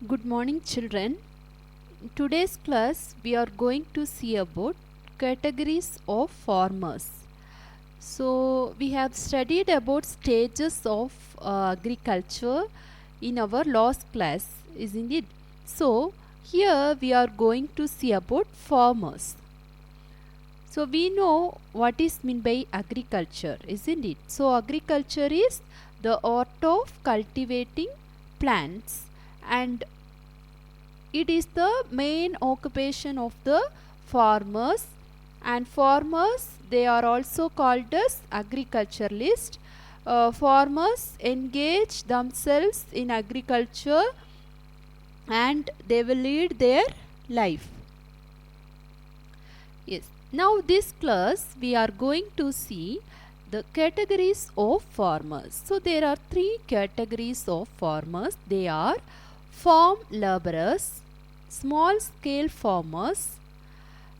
Good morning, children. In today's class, we are going to see about categories of farmers. So, we have studied about stages of agriculture in our last class, isn't it? So, here we are going to see about farmers. So, we know what is meant by agriculture, isn't it? So, agriculture is the art of cultivating plants, and it is the main occupation of the farmers, and farmers, they are also called as agriculturalists. Farmers engage themselves in agriculture and they will lead their life. Yes. Now this class we are going to see the categories of farmers. So there are three categories of farmers. They are farm laborers, small scale farmers,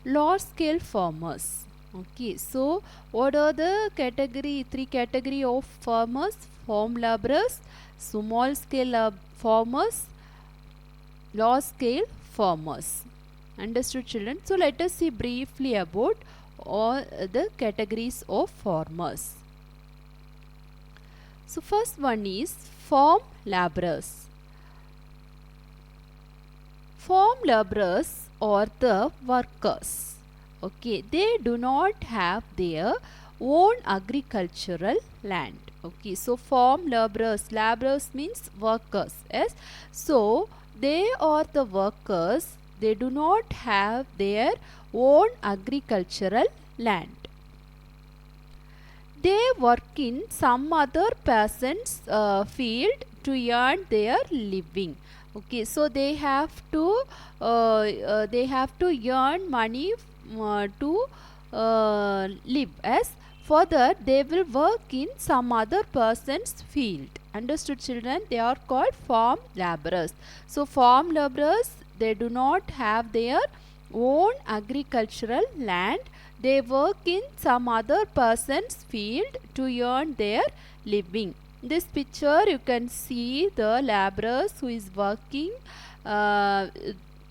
large scale farmers. Okay, so what are the three category of farmers? Farm laborers, small scale farmers, large scale farmers. Understood, children? So let us see briefly about all the categories of farmers. So first one is farm laborers. Farm laborers are the workers. Okay, they do not have their own agricultural land. Okay, so farm laborers means workers. Yes, so they are the workers. They do not have their own agricultural land. They work in some other person's field to earn their living. Okay, so they have to earn money to live. As further, they will work in some other person's field. Understood, children? They are called farm laborers. So farm laborers, they do not have their own agricultural land. They work in some other person's field to earn their living. In this picture you can see the laborers who is working.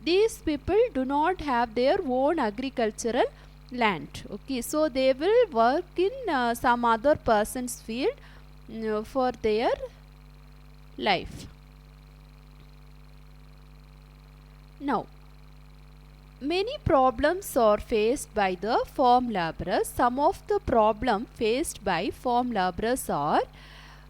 These people do not have their own agricultural land. Okay, so they will work in some other person's field for their life. Now, many problems are faced by the farm laborers. Some of the problems faced by farm laborers are: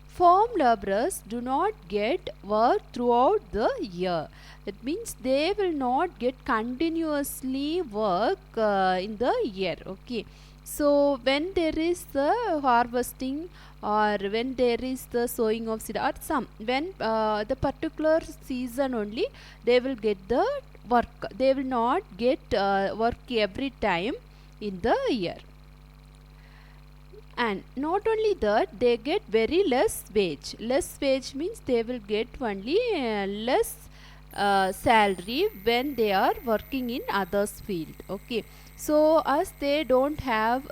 farm laborers do not get work throughout the year. That means they will not get continuously work in the year. Okay, so when there is the harvesting, or when there is the sowing of seed, or when the particular season only they will get the work. They will not get work every time in the year. And not only that, they get very less wage. Less wage means they will get only less salary when they are working in others field. Okay, so as they don't have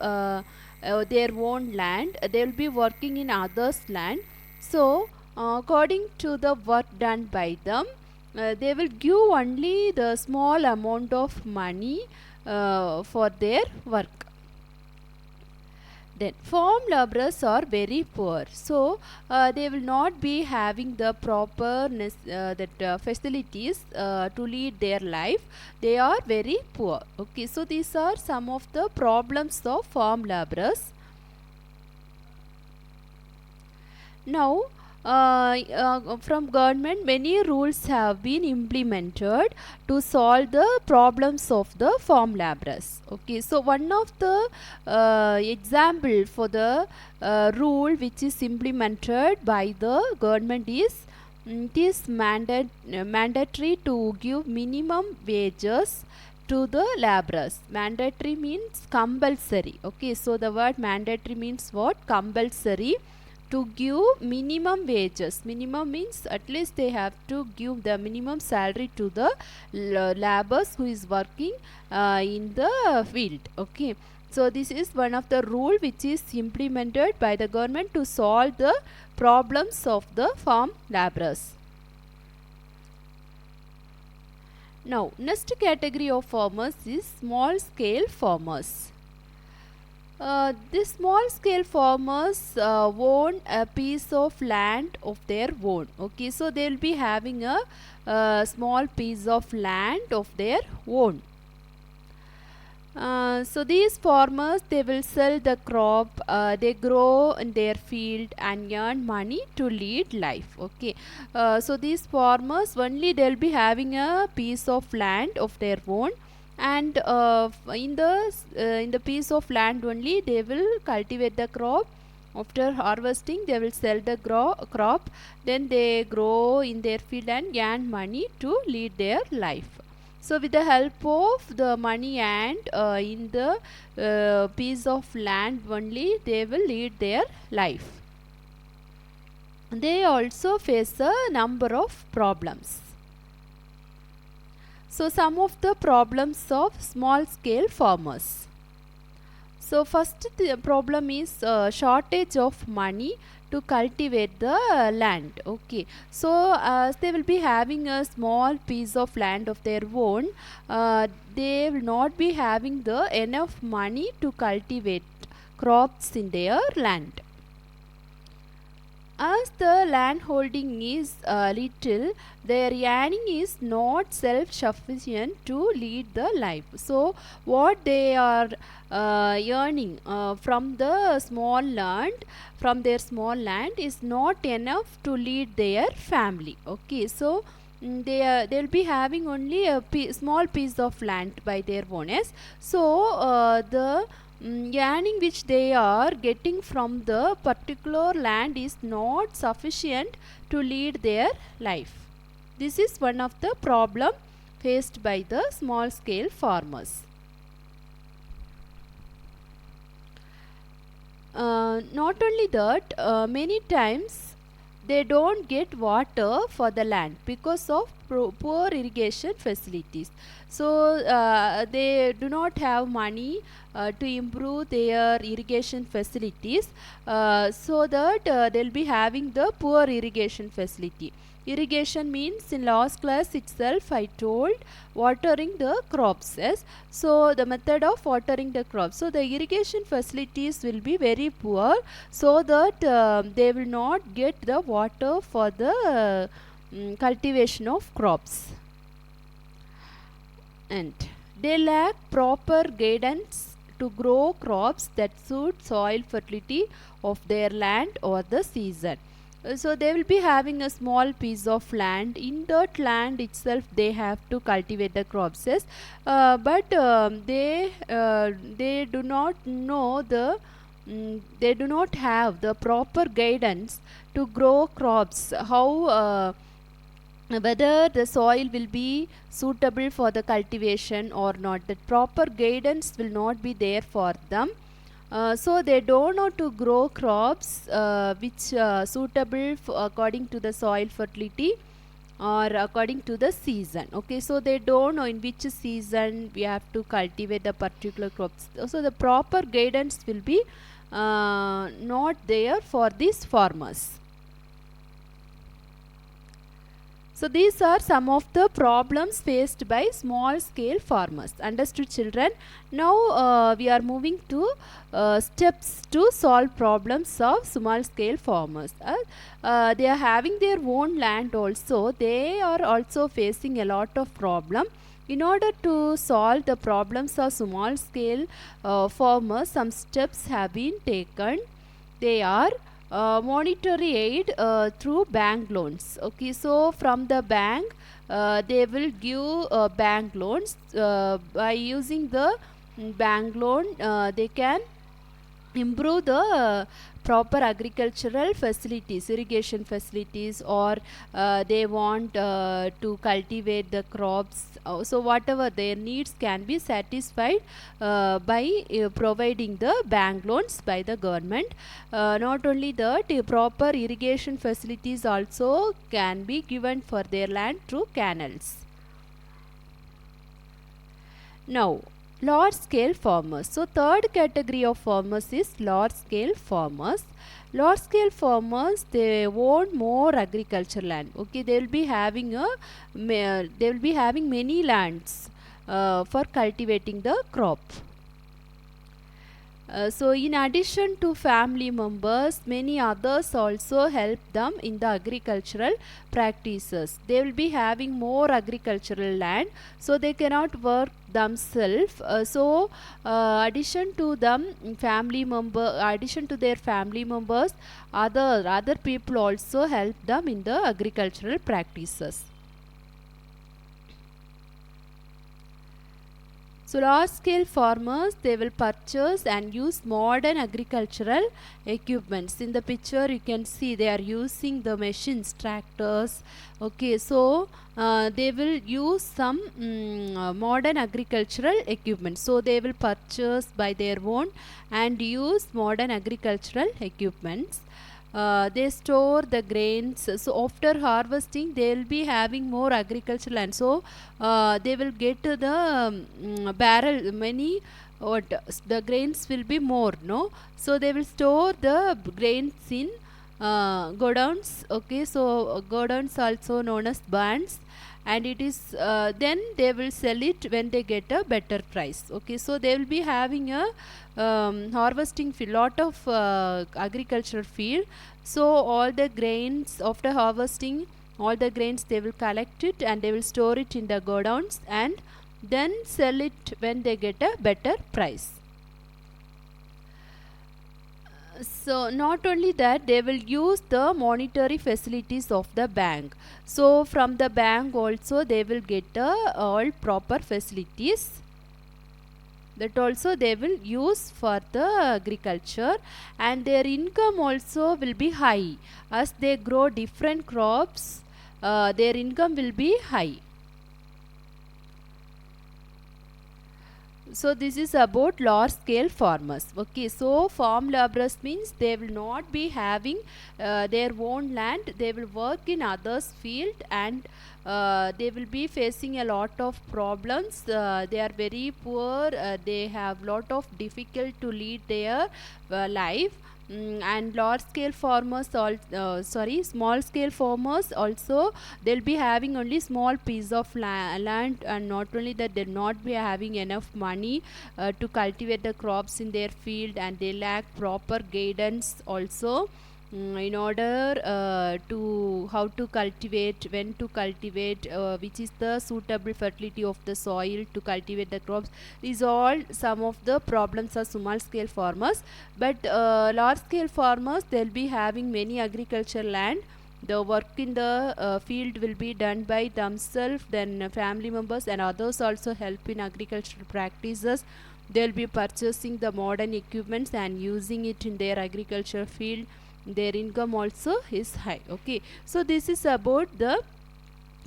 their own land, they will be working in others land. So according to the work done by them, they will give only the small amount of money for their work. Then farm laborers are very poor, so they will not be having the proper facilities to lead their life. They are very poor. Okay, so these are some of the problems of farm laborers. Now, from government, many rules have been implemented to solve the problems of the farm laborers. Okay, so one of the example for the rule which is implemented by the government is it is mandatory to give minimum wages to the laborers. Mandatory means compulsory. Okay, so the word mandatory means what? Compulsory. To give minimum wages. Minimum means at least they have to give the minimum salary to the laborers who is working in the field. Okay, so this is one of the rule which is implemented by the government to solve the problems of the farm laborers. Now, next category of farmers is small scale farmers. These small scale farmers own a piece of land of their own. Okay, so they will be having a small piece of land of their own. So these farmers, they will sell the crop they grow in their field and earn money to lead life. Okay, so these farmers only they'll be having a piece of land of their own, and in the piece of land only they will cultivate the crop. After harvesting, they will sell the crop. Then they grow in their field and earn money to lead their life. So with the help of the money and in the piece of land only, they will lead their life. They also face a number of problems. So some of the problems of small scale farmers. So first the problem is shortage of money to cultivate the land. Okay, so as they will be having a small piece of land of their own, they will not be having the enough money to cultivate crops in their land. As the land holding is little, their earning is not self-sufficient to lead the life. So what they are earning from the small land, from their small land, is not enough to lead their family. Okay, so they'll be having only a small piece of land by their own. Yes, so the earning which they are getting from the particular land is not sufficient to lead their life. This is one of the problem faced by the small scale farmers. Not only that, many times they don't get water for the land because of poor irrigation facilities. So they do not have money to improve their irrigation facilities, so that they'll be having the poor irrigation facility. Irrigation means, in last class itself I told, watering the crops. Yes, so the method of watering the crops. So the irrigation facilities will be very poor, so that they will not get the water for the cultivation of crops, and they lack proper guidance to grow crops that suit soil fertility of their land or the season. So they will be having a small piece of land. In that land itself they have to cultivate the crops. Yes, but they do not know the they do not have the proper guidance to grow crops, how whether the soil will be suitable for the cultivation or not. That proper guidance will not be there for them. So they don't know to grow crops which suitable according to the soil fertility or according to the season. Okay, so they don't know in which season we have to cultivate the particular crops. So the proper guidance will be not there for these farmers. So these are some of the problems faced by small scale farmers. Understood, children? Now we are moving to steps to solve problems of small scale farmers. They are having their own land also. They are also facing a lot of problem. In order to solve the problems of small scale farmers, some steps have been taken. They are monetary aid through bank loans. Okay, so from the bank they will give bank loans. By using the bank loan, they can improve the proper agricultural facilities, irrigation facilities, or they want to cultivate the crops. So whatever their needs can be satisfied by providing the bank loans by the government. Not only that, proper irrigation facilities also can be given for their land through canals. Now large scale farmers. So third category of farmers is large scale farmers. Large scale farmers, they own more agriculture land. Okay, they will be having many lands for cultivating the crop. So in addition to family members, many others also help them in the agricultural practices. They will be having more agricultural land, so they cannot work themselves. Addition to their family members, other people also help them in the agricultural practices. So large scale farmers, they will purchase and use modern agricultural equipments. In the picture you can see they are using the machines, tractors. Okay, so they will use some modern agricultural equipment. So they will purchase by their own and use modern agricultural equipments. They store the grains. So after harvesting they will be having more agricultural land, so they will get the barrel many, what the grains will be more, no, so they will store the grains in godowns. Okay, so godowns also known as barns, and it is then they will sell it when they get a better price. Okay, so they will be having a harvesting field, lot of agricultural field. So all the grains, after harvesting all the grains, they will collect it and they will store it in the godowns and then sell it when they get a better price. So not only that, they will use the monetary facilities of the bank. So from the bank also they will get all proper facilities, that also they will use for the agriculture, and their income also will be high. As they grow different crops, their income will be high. So this is about large scale farmers. Okay, so farm laborers means they will not be having their own land, they will work in others field, and they will be facing a lot of problems. They are very poor, they have lot of difficult to lead their life. And large scale farmers small scale farmers also, they'll be having only small piece of land, and not only that, they'll not be having enough money to cultivate the crops in their field, and they lack proper guidance also in order to how to cultivate, when to cultivate, which is the suitable fertility of the soil to cultivate the crops. These all some of the problems of small scale farmers. But large scale farmers, they'll be having many agricultural land. The work in the field will be done by themselves, then family members and others also help in agricultural practices. They'll be purchasing the modern equipments and using it in their agriculture field. Their income also is high. Okay, so this is about the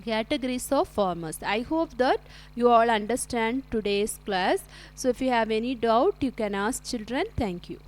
categories of farmers. I hope that you all understand today's class. So if you have any doubt, you can ask children. Thank you.